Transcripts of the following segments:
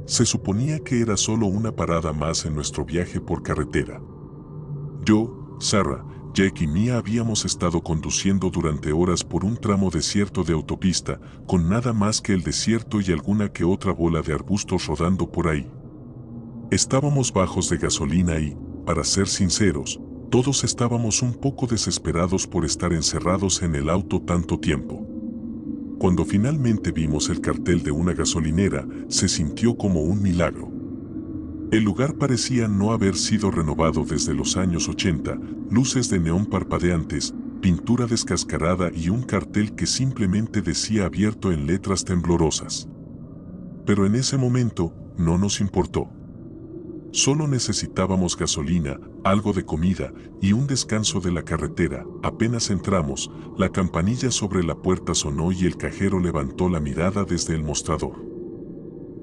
Se suponía que era solo una parada más en nuestro viaje por carretera. Yo, Sarah, Jack y Mia habíamos estado conduciendo durante horas por un tramo desierto de autopista, con nada más que el desierto y alguna que otra bola de arbustos rodando por ahí. Estábamos bajos de gasolina y, para ser sinceros, todos estábamos un poco desesperados por estar encerrados en el auto tanto tiempo. Cuando finalmente vimos el cartel de una gasolinera, se sintió como un milagro. El lugar parecía no haber sido renovado desde los años 80, luces de neón parpadeantes, pintura descascarada y un cartel que simplemente decía abierto en letras temblorosas. Pero en ese momento, no nos importó. Solo necesitábamos gasolina, algo de comida y un descanso de la carretera. Apenas entramos, la campanilla sobre la puerta sonó y el cajero levantó la mirada desde el mostrador.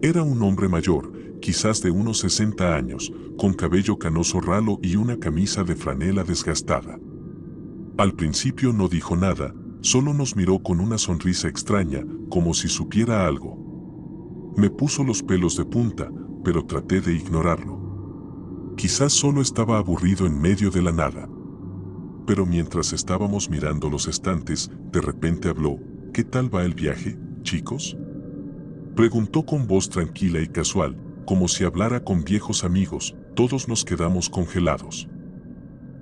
Era un hombre mayor, quizás de unos 60 años, con cabello canoso ralo y una camisa de franela desgastada. Al principio no dijo nada, solo nos miró con una sonrisa extraña, como si supiera algo. Me puso los pelos de punta, pero traté de ignorarlo. Quizás solo estaba aburrido en medio de la nada. Pero mientras estábamos mirando los estantes, de repente habló: ¿Qué tal va el viaje, chicos? Preguntó con voz tranquila y casual, como si hablara con viejos amigos. Todos nos quedamos congelados.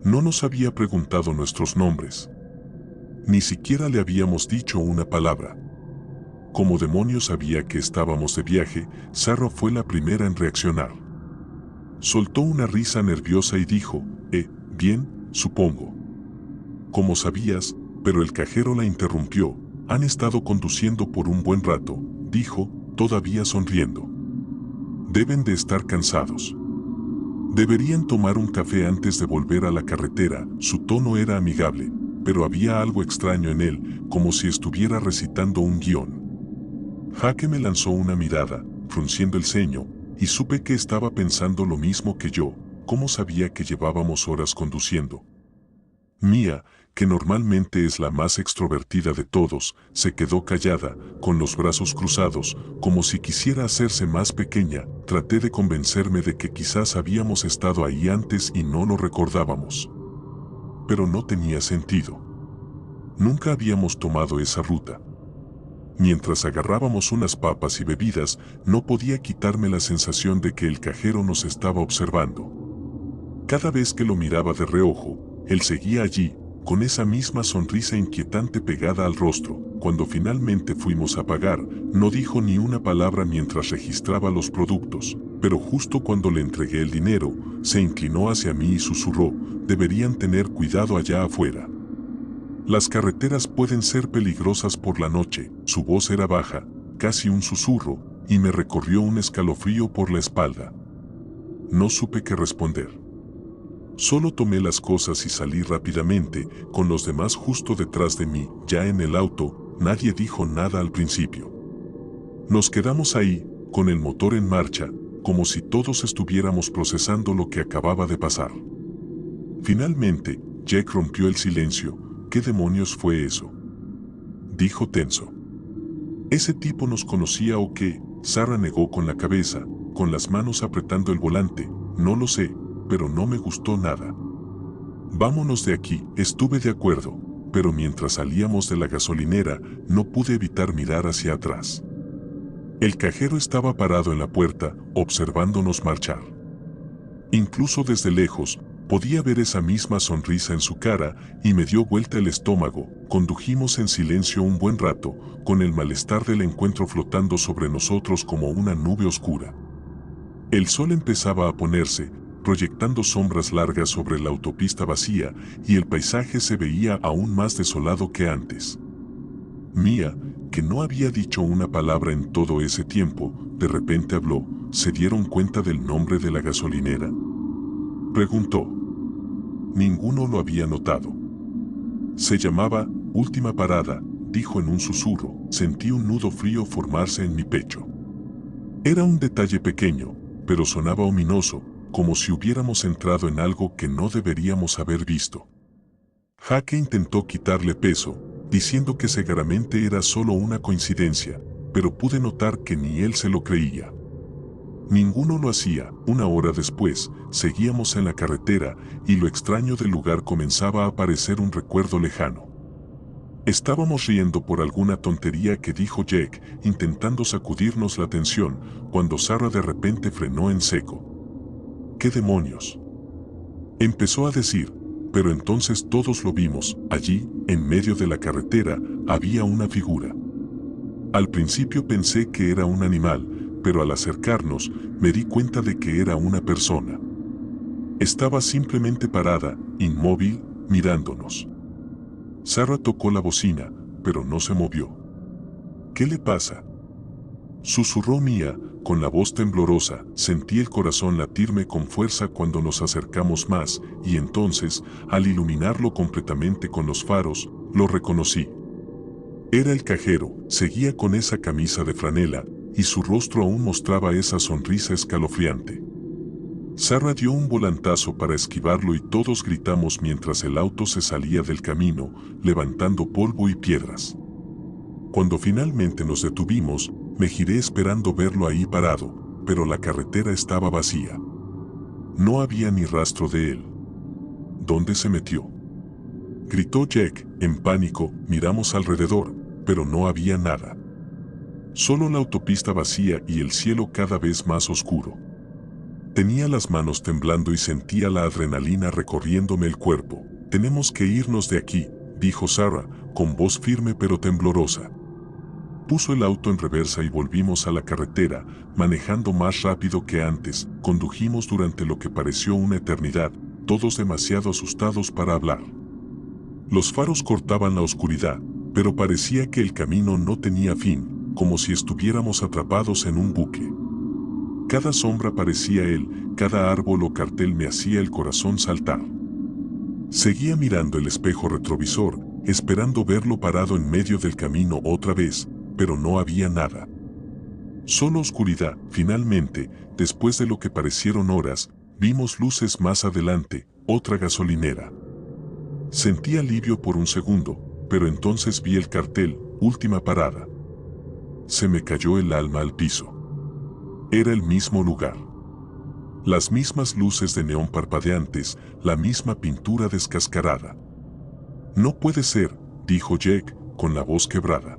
No nos había preguntado nuestros nombres. Ni siquiera le habíamos dicho una palabra. Como demonios sabía que estábamos de viaje, Sarah fue la primera en reaccionar. Soltó una risa nerviosa y dijo: bien, supongo. Como sabías, pero el cajero la interrumpió. Han estado conduciendo por un buen rato, dijo, todavía sonriendo. Deben de estar cansados. Deberían tomar un café antes de volver a la carretera. Su tono era amigable, pero había algo extraño en él, como si estuviera recitando un guión. Jaque me lanzó una mirada, frunciendo el ceño, y supe que estaba pensando lo mismo que yo. ¿Cómo sabía que llevábamos horas conduciendo? Mia, que normalmente es la más extrovertida de todos, se quedó callada, con los brazos cruzados, como si quisiera hacerse más pequeña. Traté de convencerme de que quizás habíamos estado ahí antes y no lo recordábamos. Pero no tenía sentido. Nunca habíamos tomado esa ruta. Mientras agarrábamos unas papas y bebidas, no podía quitarme la sensación de que el cajero nos estaba observando. Cada vez que lo miraba de reojo, él seguía allí, con esa misma sonrisa inquietante pegada al rostro. Cuando finalmente fuimos a pagar, no dijo ni una palabra mientras registraba los productos, pero justo cuando le entregué el dinero, se inclinó hacia mí y susurró: deberían tener cuidado allá afuera. Las carreteras pueden ser peligrosas por la noche. Su voz era baja, casi un susurro, y me recorrió un escalofrío por la espalda. No supe qué responder. Solo tomé las cosas y salí rápidamente, con los demás justo detrás de mí. Ya en el auto, nadie dijo nada al principio. Nos quedamos ahí, con el motor en marcha, como si todos estuviéramos procesando lo que acababa de pasar. Finalmente, Jack rompió el silencio. ¿Qué demonios fue eso?, dijo tenso. ¿Ese tipo nos conocía o qué? Sarah negó con la cabeza, con las manos apretando el volante. No lo sé, pero no me gustó nada. Vámonos de aquí. Estuve de acuerdo, pero mientras salíamos de la gasolinera, no pude evitar mirar hacia atrás. El cajero estaba parado en la puerta, observándonos marchar. Incluso desde lejos, podía ver esa misma sonrisa en su cara y me dio vuelta el estómago. Condujimos en silencio un buen rato, con el malestar del encuentro flotando sobre nosotros como una nube oscura. El sol empezaba a ponerse, proyectando sombras largas sobre la autopista vacía, y el paisaje se veía aún más desolado que antes. Mia, que no había dicho una palabra en todo ese tiempo, de repente habló. ¿Se dieron cuenta del nombre de la gasolinera?, preguntó. Ninguno lo había notado. Se llamaba Última Parada, dijo en un susurro. Sentí un nudo frío formarse en mi pecho. Era un detalle pequeño, pero sonaba ominoso, como si hubiéramos entrado en algo que no deberíamos haber visto. Jaque intentó quitarle peso, diciendo que seguramente era solo una coincidencia, pero pude notar que ni él se lo creía. Ninguno lo hacía. Una hora después, seguíamos en la carretera y lo extraño del lugar comenzaba a parecer un recuerdo lejano. Estábamos riendo por alguna tontería que dijo Jack, intentando sacudirnos la atención, cuando Sarah de repente frenó en seco. ¿Qué demonios?, empezó a decir, pero entonces todos lo vimos. Allí, en medio de la carretera, había una figura. Al principio pensé que era un animal, pero al acercarnos, me di cuenta de que era una persona. Estaba simplemente parada, inmóvil, mirándonos. Sarah tocó la bocina, pero no se movió. ¿Qué le pasa?, susurró Mia, con la voz temblorosa. Sentí el corazón latirme con fuerza cuando nos acercamos más, y entonces, al iluminarlo completamente con los faros, lo reconocí. Era el cajero. Seguía con esa camisa de franela, y su rostro aún mostraba esa sonrisa escalofriante. Sarah dio un volantazo para esquivarlo y todos gritamos mientras el auto se salía del camino, levantando polvo y piedras. Cuando finalmente nos detuvimos, me giré esperando verlo ahí parado, pero la carretera estaba vacía. No había ni rastro de él. ¿Dónde se metió?, gritó Jack, en pánico. Miramos alrededor, pero no había nada. Solo la autopista vacía y el cielo cada vez más oscuro. Tenía las manos temblando y sentía la adrenalina recorriéndome el cuerpo. Tenemos que irnos de aquí, dijo Sarah, con voz firme pero temblorosa. Puso el auto en reversa y volvimos a la carretera, manejando más rápido que antes. Condujimos durante lo que pareció una eternidad, todos demasiado asustados para hablar. Los faros cortaban la oscuridad, pero parecía que el camino no tenía fin, como si estuviéramos atrapados en un buque. Cada sombra parecía él, cada árbol o cartel me hacía el corazón saltar. Seguía mirando el espejo retrovisor, esperando verlo parado en medio del camino otra vez, pero no había nada. Solo oscuridad. Finalmente, después de lo que parecieron horas, vimos luces más adelante, otra gasolinera. Sentí alivio por un segundo, pero entonces vi el cartel, última parada. Se me cayó el alma al piso. Era el mismo lugar. Las mismas luces de neón parpadeantes, la misma pintura descascarada. No puede ser, dijo Jack, con la voz quebrada.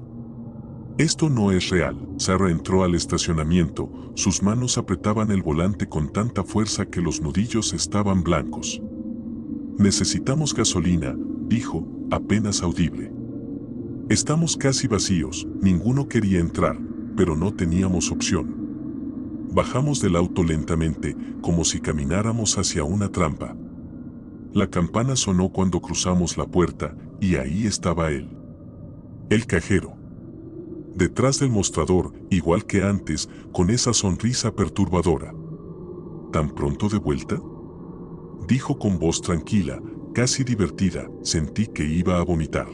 Esto no es real. Sarah entró al estacionamiento, sus manos apretaban el volante con tanta fuerza que los nudillos estaban blancos. Necesitamos gasolina, dijo, apenas audible. Estamos casi vacíos, ninguno quería entrar, pero no teníamos opción. Bajamos del auto lentamente, como si camináramos hacia una trampa. La campana sonó cuando cruzamos la puerta, y ahí estaba él. El cajero. Detrás del mostrador, igual que antes, con esa sonrisa perturbadora. ¿Tan pronto de vuelta?, dijo con voz tranquila, casi divertida. Sentí que iba a vomitar.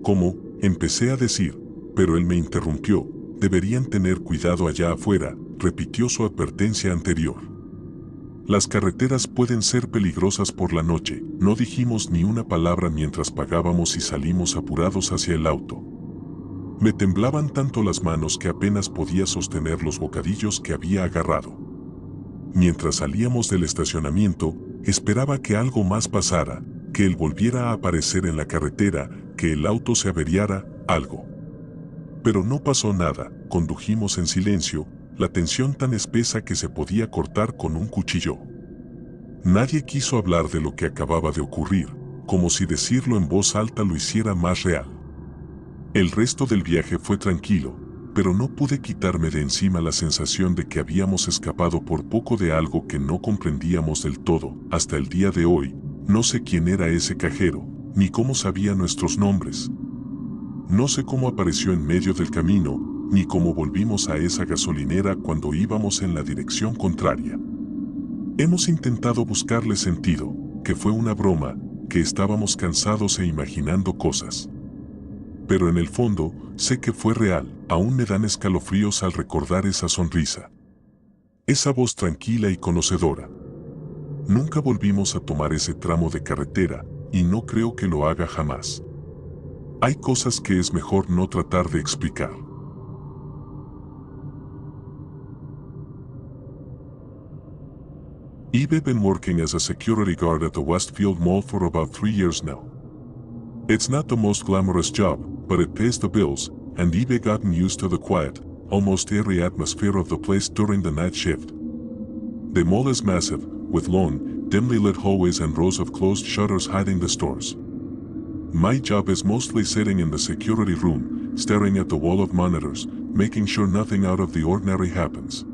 ¿Cómo?, empecé a decir, pero él me interrumpió. Deberían tener cuidado allá afuera, repitió su advertencia anterior. Las carreteras pueden ser peligrosas por la noche. No dijimos ni una palabra mientras pagábamos y salimos apurados hacia el auto. Me temblaban tanto las manos que apenas podía sostener los bocadillos que había agarrado. Mientras salíamos del estacionamiento, esperaba que algo más pasara, que él volviera a aparecer en la carretera, que el auto se averiara, algo. Pero no pasó nada. Condujimos en silencio, la tensión tan espesa que se podía cortar con un cuchillo. Nadie quiso hablar de lo que acababa de ocurrir, como si decirlo en voz alta lo hiciera más real. El resto del viaje fue tranquilo, pero no pude quitarme de encima la sensación de que habíamos escapado por poco de algo que no comprendíamos del todo. Hasta el día de hoy, no sé quién era ese cajero, ni cómo sabía nuestros nombres. No sé cómo apareció en medio del camino, ni cómo volvimos a esa gasolinera cuando íbamos en la dirección contraria. Hemos intentado buscarle sentido, que fue una broma, que estábamos cansados e imaginando cosas. Pero en el fondo, sé que fue real. Aún me dan escalofríos al recordar esa sonrisa. Esa voz tranquila y conocedora. Nunca volvimos a tomar ese tramo de carretera, y no creo que lo haga jamás. Hay cosas que es mejor no tratar de explicar. I've been working as a security guard at the Westfield Mall for about 3 years now. It's not the most glamorous job, but it pays the bills, and I've gotten used to the quiet, almost eerie atmosphere of the place during the night shift. The mall is massive, with long, dimly lit hallways and rows of closed shutters hiding the stores. My job is mostly sitting in the security room, staring at the wall of monitors, making sure nothing out of the ordinary happens.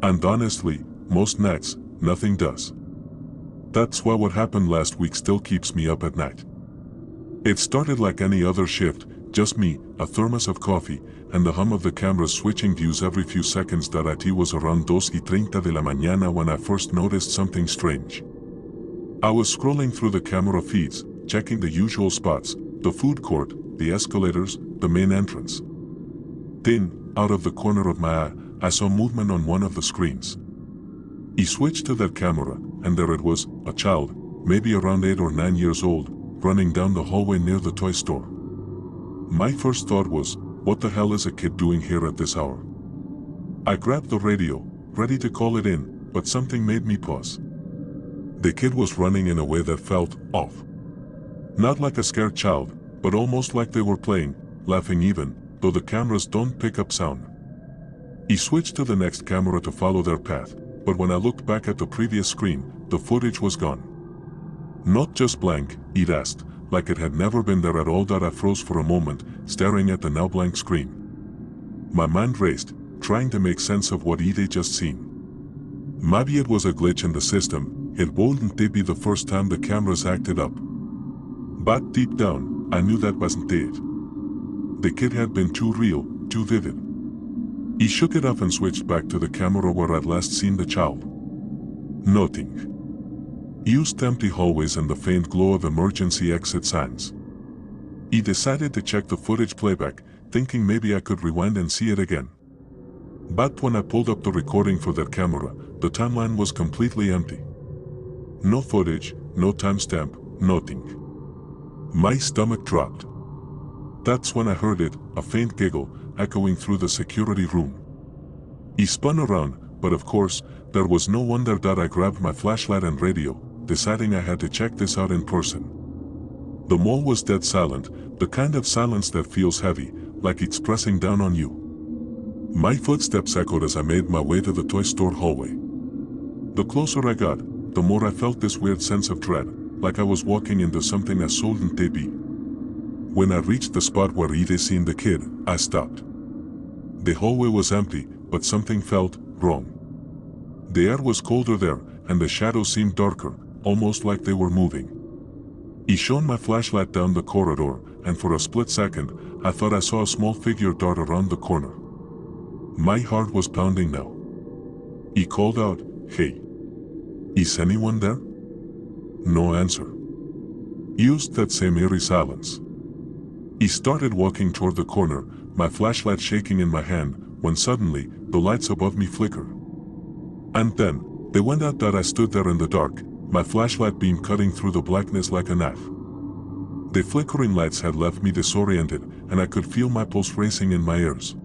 And honestly, most nights, nothing does. That's why what happened last week still keeps me up at night. It started like any other shift, just me, a thermos of coffee, and the hum of the cameras switching views every few seconds. It was around 2:30 de la mañana when I first noticed something strange. I was scrolling through the camera feeds, checking the usual spots, the food court, the escalators, the main entrance. Then, out of the corner of my eye, I saw movement on one of the screens. I switched to that camera, and there it was, a child, maybe around 8 or 9 years old, running down the hallway near the toy store. My first thought was, what the hell is a kid doing here at this hour? I grabbed the radio, ready to call it in, but something made me pause. The kid was running in a way that felt off. Not like a scared child, but almost like they were playing, laughing even, though the cameras don't pick up sound. I switched to the next camera to follow their path, but when I looked back at the previous screen, the footage was gone. Not just blank, it asked, like it had never been there at all. I froze for a moment, staring at the now blank screen. My mind raced, trying to make sense of what I'd just seen. Maybe it was a glitch in the system, it wouldn't be the first time the cameras acted up. But deep down, I knew that wasn't it. The kid had been too real, too vivid. I shook it off and switched back to the camera where I'd last seen the child. Nothing. Used empty hallways and the faint glow of emergency exit signs. I decided to check the footage playback, thinking maybe I could rewind and see it again. But when I pulled up the recording for that camera, the timeline was completely empty. No footage, no timestamp, nothing. My stomach dropped. That's when I heard it, a faint giggle, echoing through the security room. I spun around, but of course, there was no wonder. I grabbed my flashlight and radio, deciding I had to check this out in person. The mall was dead silent, the kind of silence that feels heavy, like it's pressing down on you. My footsteps echoed as I made my way to the toy store hallway. The closer I got, the more I felt this weird sense of dread, like I was walking into something I shouldn't be. When I reached the spot where I'd seen the kid, I stopped. The hallway was empty, but something felt wrong. The air was colder there, and the shadows seemed darker, almost like they were moving. I shone my flashlight down the corridor, and for a split second, I thought I saw a small figure dart around the corner. My heart was pounding now. I called out, "Hey. Is anyone there?" No answer. Used that same eerie silence. I started walking toward the corner, my flashlight shaking in my hand, when suddenly, the lights above me flickered. And then, they went out. I stood there in the dark, my flashlight beam cutting through the blackness like a knife. The flickering lights had left me disoriented, and I could feel my pulse racing in my ears.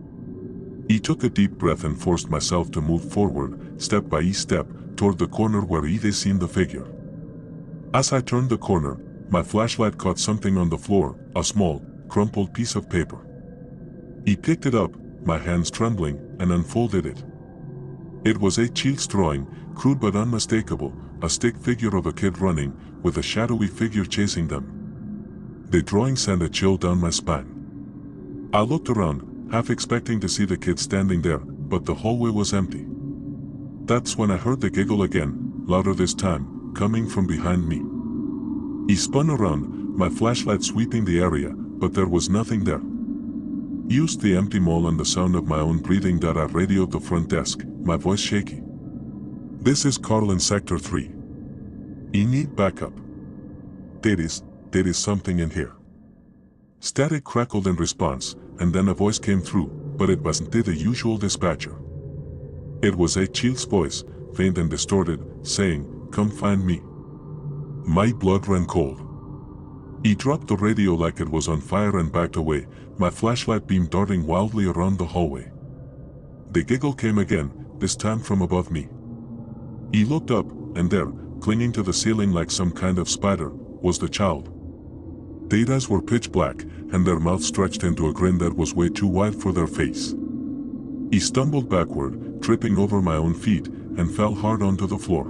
I took a deep breath and forced myself to move forward, step by step, toward the corner where I'd seen the figure. As I turned the corner, my flashlight caught something on the floor, a small, crumpled piece of paper. I picked it up, my hands trembling, and unfolded it. It was a child's drawing, crude but unmistakable, a stick figure of a kid running, with a shadowy figure chasing them. The drawing sent a chill down my spine. I looked around, half expecting to see the kid standing there, but the hallway was empty. That's when I heard the giggle again, louder this time, coming from behind me. I spun around, my flashlight sweeping the area, but there was nothing there. Used the empty mall and the sound of my own breathing. I radioed the front desk, my voice shaky. "This is Carl in Sector 3. I need backup. There is something in here." Static crackled in response, and then a voice came through, but it wasn't the usual dispatcher. It was a child's voice, faint and distorted, saying, "Come find me." My blood ran cold. I dropped the radio like it was on fire and backed away, my flashlight beam darting wildly around the hallway. The giggle came again, this time from above me. He looked up, and there, clinging to the ceiling like some kind of spider, was the child. Their eyes were pitch black, and their mouths stretched into a grin that was way too wide for their face. He stumbled backward, tripping over my own feet, and fell hard onto the floor.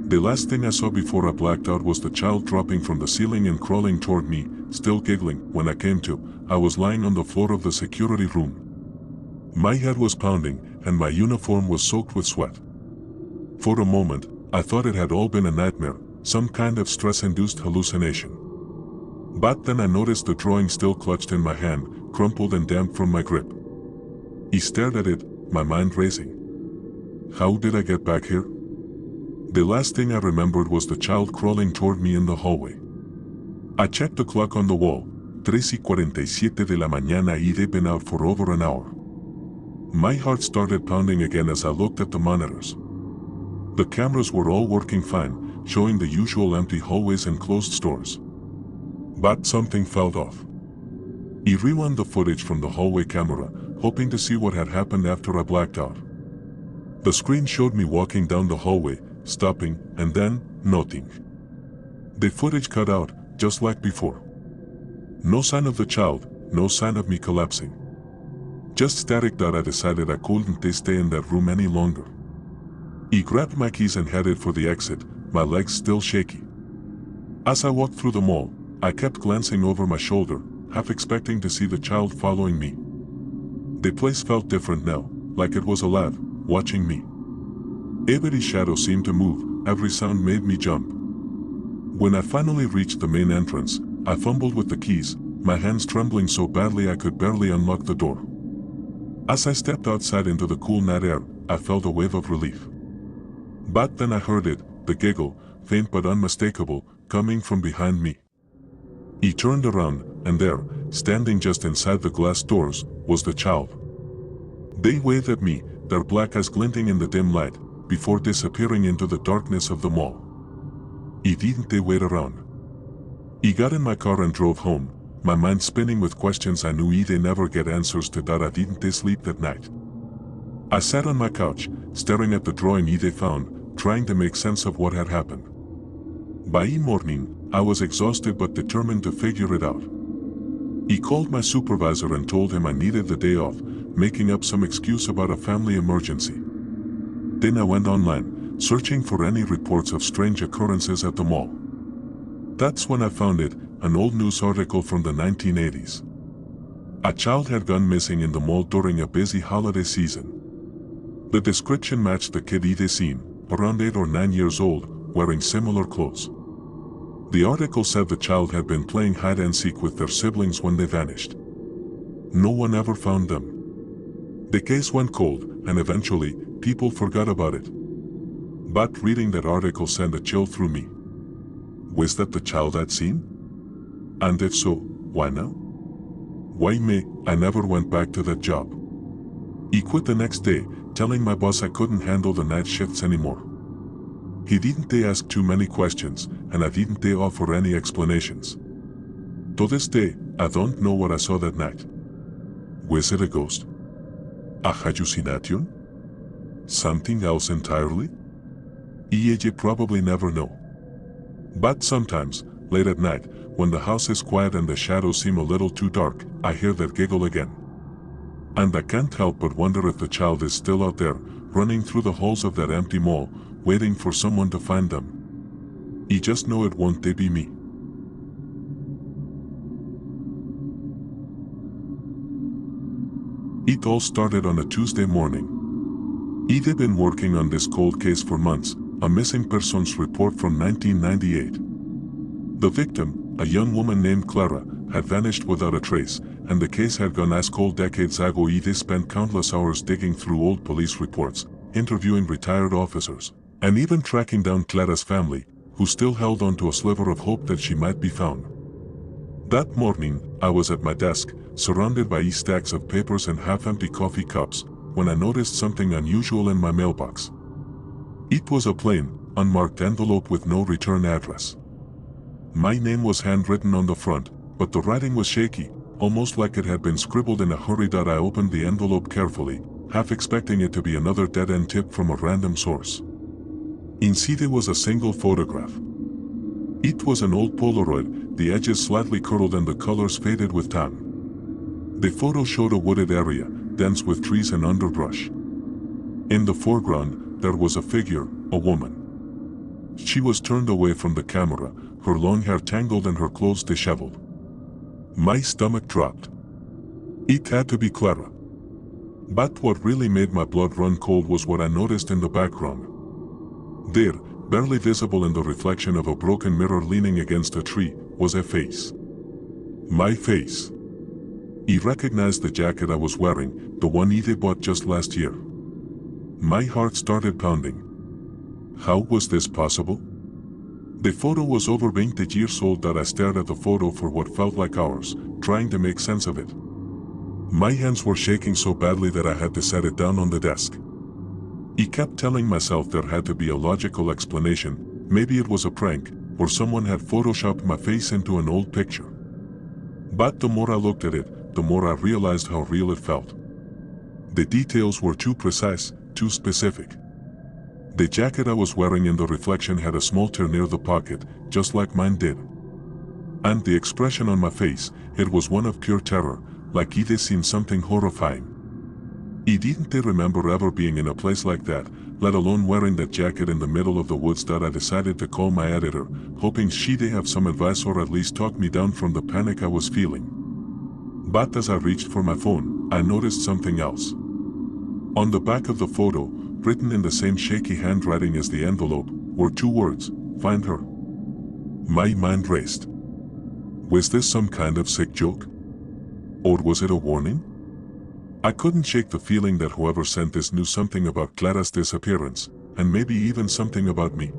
The last thing I saw before I blacked out was the child dropping from the ceiling and crawling toward me, still giggling. When I came to, I was lying on the floor of the security room. My head was pounding, and my uniform was soaked with sweat. For a moment, I thought it had all been a nightmare, some kind of stress-induced hallucination. But then I noticed the drawing still clutched in my hand, crumpled and damp from my grip. He stared at it, my mind racing. How did I get back here? The last thing I remembered was the child crawling toward me in the hallway. I checked the clock on the wall, 3:47 de la mañana, and they'd been out for over an hour. My heart started pounding again as I looked at the monitors. The cameras were all working fine, showing the usual empty hallways and closed stores. But something felt off. He rewound the footage from the hallway camera, hoping to see what had happened after I blacked out. The screen showed me walking down the hallway, stopping, and then, nothing. The footage cut out, just like before. No sign of the child, no sign of me collapsing. Just static. I decided I couldn't stay in that room any longer. He grabbed my keys and headed for the exit, my legs still shaky. As I walked through the mall, I kept glancing over my shoulder, half expecting to see the child following me. The place felt different now, like it was alive, watching me. Every shadow seemed to move, every sound made me jump. When I finally reached the main entrance, I fumbled with the keys, my hands trembling so badly I could barely unlock the door. As I stepped outside into the cool night air, I felt a wave of relief. But then I heard it, the giggle, faint but unmistakable, coming from behind me. He turned around, and there, standing just inside the glass doors, was the child. They waved at me, their black eyes glinting in the dim light, before disappearing into the darkness of the mall. He didn't wait around. He got in my car and drove home, my mind spinning with questions I knew I'd never get answers to. I didn't sleep that night. I sat on my couch, staring at the drawing I'd found, trying to make sense of what had happened. By morning, I was exhausted but determined to figure it out. He called my supervisor and told him I needed the day off, making up some excuse about a family emergency. Then I went online, searching for any reports of strange occurrences at the mall. That's when I found it, an old news article from the 1980s. A child had gone missing in the mall during a busy holiday season. The description matched the kid I'd seen, around 8 or 9 years old, wearing similar clothes. The article said the child had been playing hide and seek with their siblings when they vanished. No one ever found them. The case went cold, and eventually, people forgot about it. But reading that article sent a chill through me. Was that the child I'd seen? And if so, why now? Why me? I never went back to that job. He quit the next day, telling my boss I couldn't handle the night shifts anymore. He didn't ask too many questions, and I didn't offer any explanations. To this day, I don't know what I saw that night. Was it a ghost? A hallucination? Something else entirely? You probably never know. But sometimes, late at night, when the house is quiet and the shadows seem a little too dark, I hear that giggle again. And I can't help but wonder if the child is still out there, running through the halls of that empty mall, waiting for someone to find them. You just know it won't be me. It all started on a Tuesday morning. I'd been working on this cold case for months, a missing persons report from 1998. The victim, a young woman named Clara, had vanished without a trace, and the case had gone ice cold decades ago. I'd spent countless hours digging through old police reports, interviewing retired officers, and even tracking down Clara's family, who still held on to a sliver of hope that she might be found. That morning, I was at my desk, surrounded by stacks of papers and half-empty coffee cups, when I noticed something unusual in my mailbox. It was a plain, unmarked envelope with no return address. My name was handwritten on the front, but the writing was shaky, almost like it had been scribbled in a hurry. I opened the envelope carefully, half expecting it to be another dead-end tip from a random source. Inside was a single photograph. It was an old Polaroid, the edges slightly curled and the colors faded with time. The photo showed a wooded area, dense with trees and underbrush. In the foreground, there was a figure, a woman. She was turned away from the camera, her long hair tangled and her clothes disheveled. My stomach dropped. It had to be Clara. But what really made my blood run cold was what I noticed in the background. There, barely visible in the reflection of a broken mirror leaning against a tree, was a face. My face. He recognized the jacket I was wearing, the one he bought just last year. My heart started pounding. How was this possible? The photo was over 20 years old that I stared at the photo for what felt like hours, trying to make sense of it. My hands were shaking so badly that I had to set it down on the desk. I kept telling myself there had to be a logical explanation, maybe it was a prank, or someone had photoshopped my face into an old picture. But the more I looked at it, the more I realized how real it felt. The details were too precise, too specific. The jacket I was wearing in the reflection had a small tear near the pocket, just like mine did. And the expression on my face, it was one of pure terror, like he'd seen something horrifying. He didn't remember ever being in a place like that, let alone wearing that jacket in the middle of the woods. That I decided to call my editor, hoping she'd have some advice or at least talk me down from the panic I was feeling. But as I reached for my phone, I noticed something else. On the back of the photo, written in the same shaky handwriting as the envelope, were two words, "Find her." My mind raced. Was this some kind of sick joke? Or was it a warning? I couldn't shake the feeling that whoever sent this knew something about Clara's disappearance, and maybe even something about me.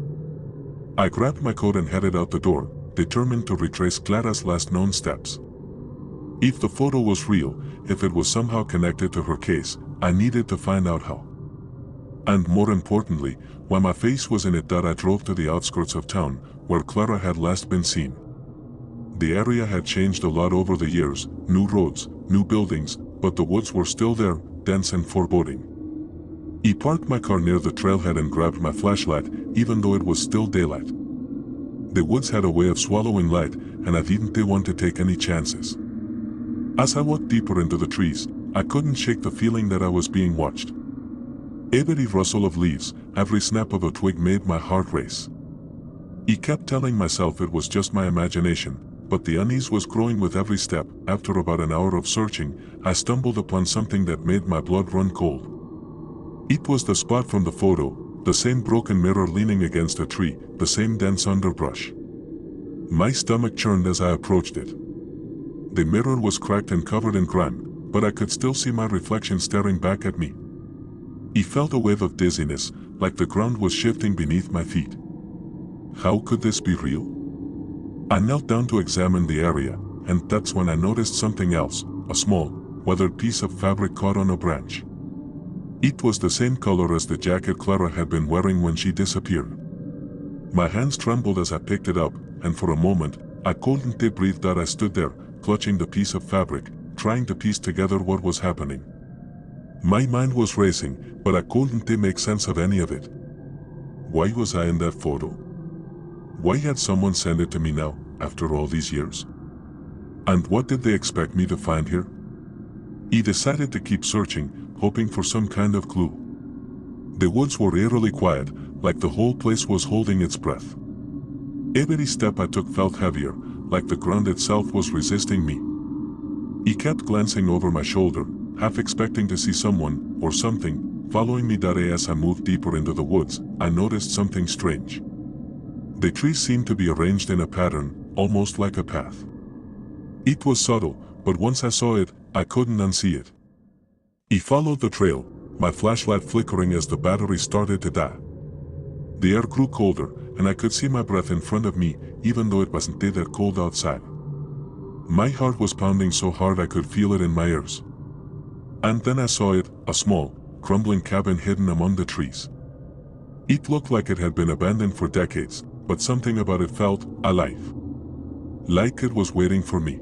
I grabbed my coat and headed out the door, determined to retrace Clara's last known steps. If the photo was real, if it was somehow connected to her case, I needed to find out how. And more importantly, why my face was in it. That I drove to the outskirts of town, where Clara had last been seen. The area had changed a lot over the years, new roads, new buildings, but the woods were still there, dense and foreboding. I parked my car near the trailhead and grabbed my flashlight, even though it was still daylight. The woods had a way of swallowing light, and I didn't want to take any chances. As I walked deeper into the trees, I couldn't shake the feeling that I was being watched. Every rustle of leaves, every snap of a twig made my heart race. I kept telling myself it was just my imagination, but the unease was growing with every step. After about an hour of searching, I stumbled upon something that made my blood run cold. It was the spot from the photo, the same broken mirror leaning against a tree, the same dense underbrush. My stomach churned as I approached it. The mirror was cracked and covered in grime, but I could still see my reflection staring back at me. I felt a wave of dizziness, like the ground was shifting beneath my feet. How could this be real? I knelt down to examine the area, and that's when I noticed something else, a small, weathered piece of fabric caught on a branch. It was the same color as the jacket Clara had been wearing when she disappeared. My hands trembled as I picked it up, and for a moment, I couldn't breathe. That I stood there, clutching the piece of fabric, trying to piece together what was happening. My mind was racing, but I couldn't make sense of any of it. Why was I in that photo? Why had someone sent it to me now, after all these years? And what did they expect me to find here? I decided to keep searching, hoping for some kind of clue. The woods were eerily quiet, like the whole place was holding its breath. Every step I took felt heavier, like the ground itself was resisting me. I kept glancing over my shoulder, half expecting to see someone, or something, following me. As I moved deeper into the woods, I noticed something strange. The trees seemed to be arranged in a pattern, almost like a path. It was subtle, but once I saw it, I couldn't unsee it. I followed the trail, my flashlight flickering as the battery started to die. The air grew colder, and I could see my breath in front of me, even though it wasn't that cold outside. My heart was pounding so hard I could feel it in my ears. And then I saw it, a small, crumbling cabin hidden among the trees. It looked like it had been abandoned for decades, but something about it felt alive. Like it was waiting for me.